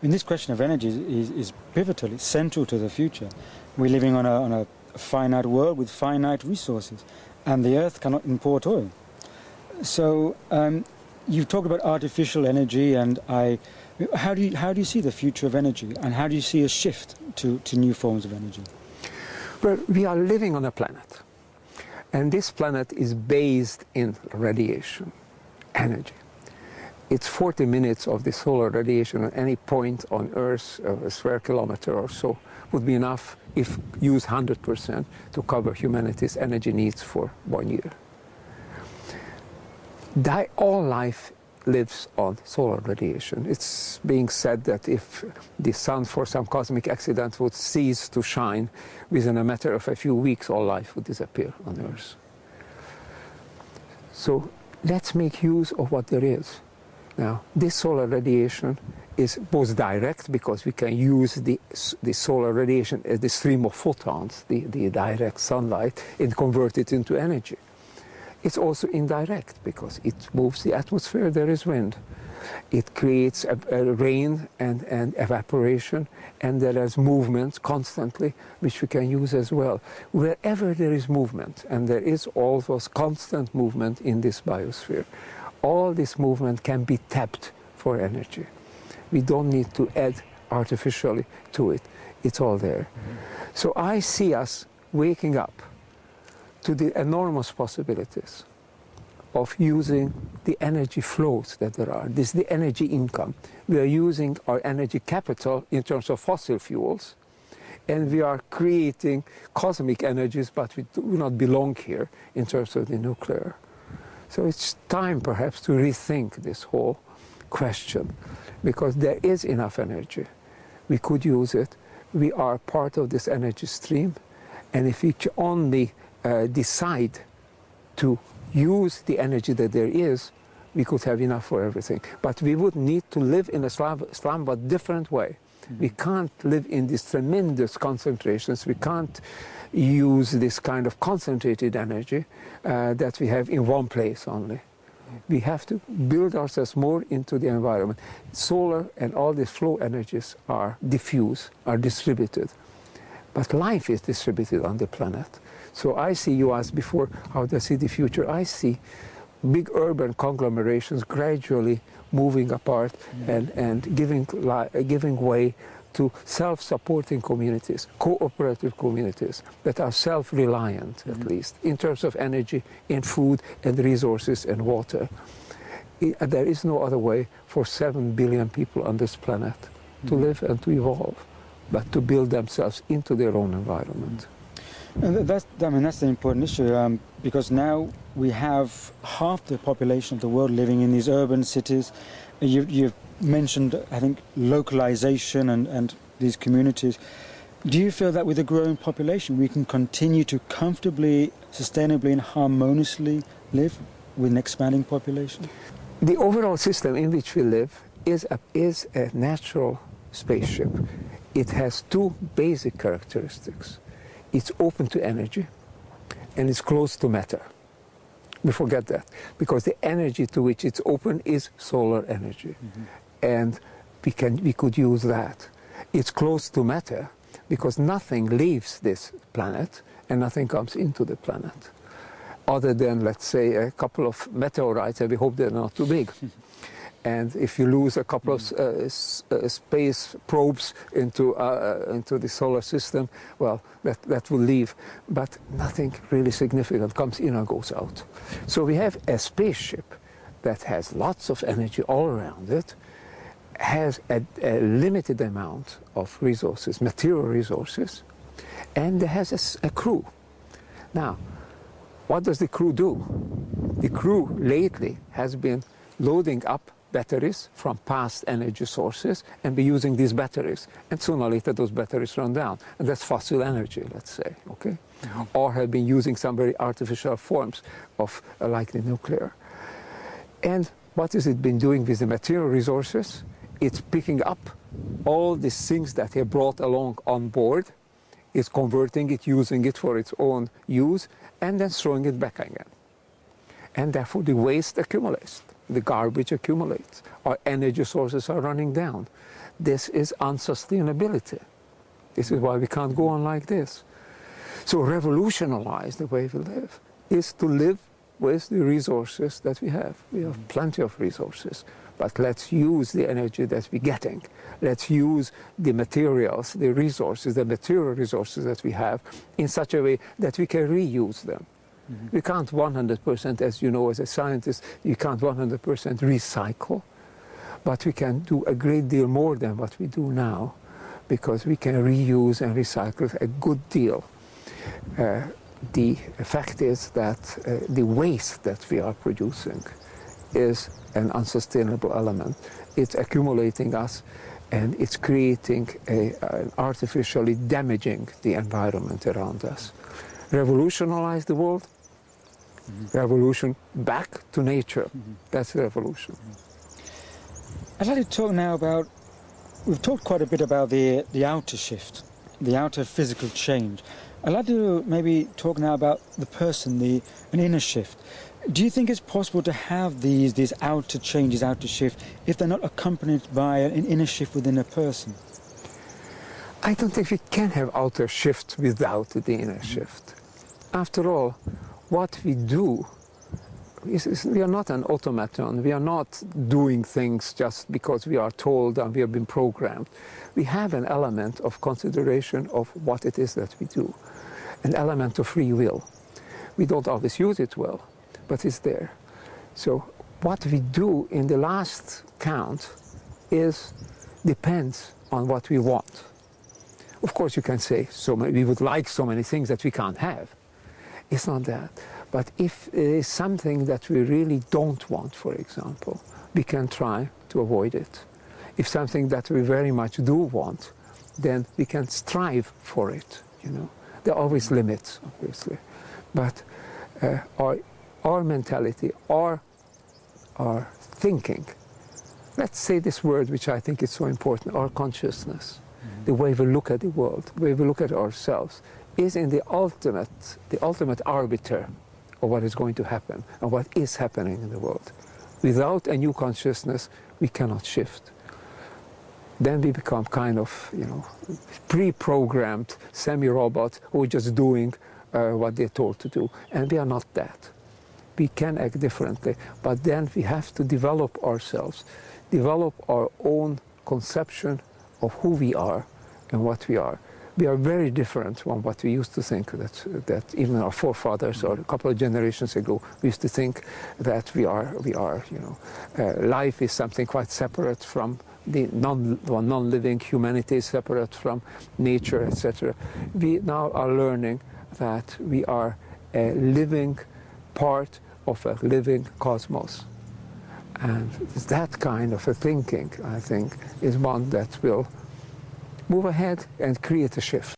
mean, this question of energy is pivotal, it's central to the future. We're living on a finite world with finite resources, and the Earth cannot import oil. So you've talked about artificial energy, and how do you see the future of energy, and how do you see a shift to new forms of energy? Well, we are living on a planet, and this planet is based in radiation, energy. It's 40 minutes of the solar radiation at any point on Earth, a square kilometer or so, would be enough, if used 100%, to cover humanity's energy needs for 1 year. All life lives on solar radiation. It's being said that if the sun, for some cosmic accident, would cease to shine, within a matter of a few weeks, all life would disappear on Earth. So let's make use of what there is. Now, this solar radiation is both direct, because we can use the solar radiation as the stream of photons, the direct sunlight, and convert it into energy. It's also indirect, because it moves the atmosphere, there is wind. It creates a rain and evaporation, and there is movement constantly, which we can use as well. Wherever there is movement, and there is always constant movement in this biosphere, all this movement can be tapped for energy. We don't need to add artificially to it. It's all there. So I see us waking up to the enormous possibilities of using the energy flows that there are. This is the energy income. We are using our energy capital in terms of fossil fuels, and we are creating cosmic energies, but we do not belong here in terms of the nuclear. So it's time perhaps to rethink this whole question, because there is enough energy. We could use it. We are part of this energy stream, and if we only decide to use the energy that there is, we could have enough for everything. But we would need to live in a slum but different way. We can't live in these tremendous concentrations. We can't use this kind of concentrated energy that we have in one place only. We have to build ourselves more into the environment. Solar and all these flow energies are diffuse, are distributed. But life is distributed on the planet. So I see, you asked before, how do I see the future? I see big urban conglomerations gradually moving apart and giving way to self-supporting communities, cooperative communities that are self-reliant, at least, in terms of energy, in food and resources and water. There is no other way for 7 billion people on this planet to live and to evolve, but to build themselves into their own environment. And that's an important issue, because now we have half the population of the world living in these urban cities. You've mentioned, I think, localization and these communities. Do you feel that with a growing population we can continue to comfortably, sustainably and harmoniously live with an expanding population? The overall system in which we live is a natural spaceship. It has two basic characteristics. It's open to energy, and it's close to matter. We forget that, because the energy to which it's open is solar energy, and we could use that. It's close to matter, because nothing leaves this planet, and nothing comes into the planet, other than, let's say, a couple of meteorites, and we hope they're not too big. And if you lose a couple of space probes into the solar system, well, that will leave. But nothing really significant comes in or goes out. So we have a spaceship that has lots of energy all around it, has a limited amount of resources, material resources, and has a crew. Now, what does the crew do? The crew lately has been loading up batteries from past energy sources and be using these batteries. And sooner or later those batteries run down. And that's fossil energy, let's say, okay? Or have been using some very artificial forms of like the nuclear. And what has it been doing with the material resources? It's picking up all these things that it brought along on board, is converting it, using it for its own use, and then throwing it back again. And therefore the waste accumulates. The garbage accumulates. Our energy sources are running down. this is unsustainability. This is why we can't go on like this. So revolutionize the way we live is to live with the resources that we have. We have plenty of resources, but let's use the energy that we're getting. Let's use the materials, the resources, the material resources that we have in such a way that we can reuse them. We can't 100%, as you know, as a scientist, you can't 100% recycle, but we can do a great deal more than what we do now, because we can reuse and recycle a good deal. The fact is that the waste that we are producing is an unsustainable element. It's accumulating us, and it's creating artificially damaging the environment around us. Revolutionize the world, revolution back to nature. That's the revolution. I'd like to talk now about, we've talked quite a bit about the outer shift, the outer physical change. I'd like to maybe talk now about the person, an inner shift. Do you think it's possible to have these outer changes, outer shift, if they're not accompanied by an inner shift within a person? I don't think we can have outer shift without the inner shift. After all, what we do is we are not an automaton. We are not doing things just because we are told and we have been programmed. We have an element of consideration of what it is that we do, an element of free will. We don't always use it well, but it's there. So what we do in the last count depends on what we want. Of course, you can say we would like so many things that we can't have. It's not that. But if it is something that we really don't want, for example, we can try to avoid it. If something that we very much do want, then we can strive for it, you know. There are always limits, obviously. But our mentality, our thinking, let's say this word which I think is so important, our consciousness, the way we look at the world, the way we look at ourselves, is in the ultimate arbiter of what is going to happen and what is happening in the world. Without a new consciousness, we cannot shift. Then we become kind of, you know, pre-programmed semi-robots who are just doing what they're told to do. And we are not that. We can act differently, but then we have to develop ourselves, develop our own conception of who we are and what we are. We are very different from what we used to think, that even our forefathers or a couple of generations ago, we used to think that we are, you know, life is something quite separate from the non-living, humanity is separate from nature, etc. We now are learning that we are a living part of a living cosmos. And that kind of a thinking, I think, is one that will move ahead and create a shift.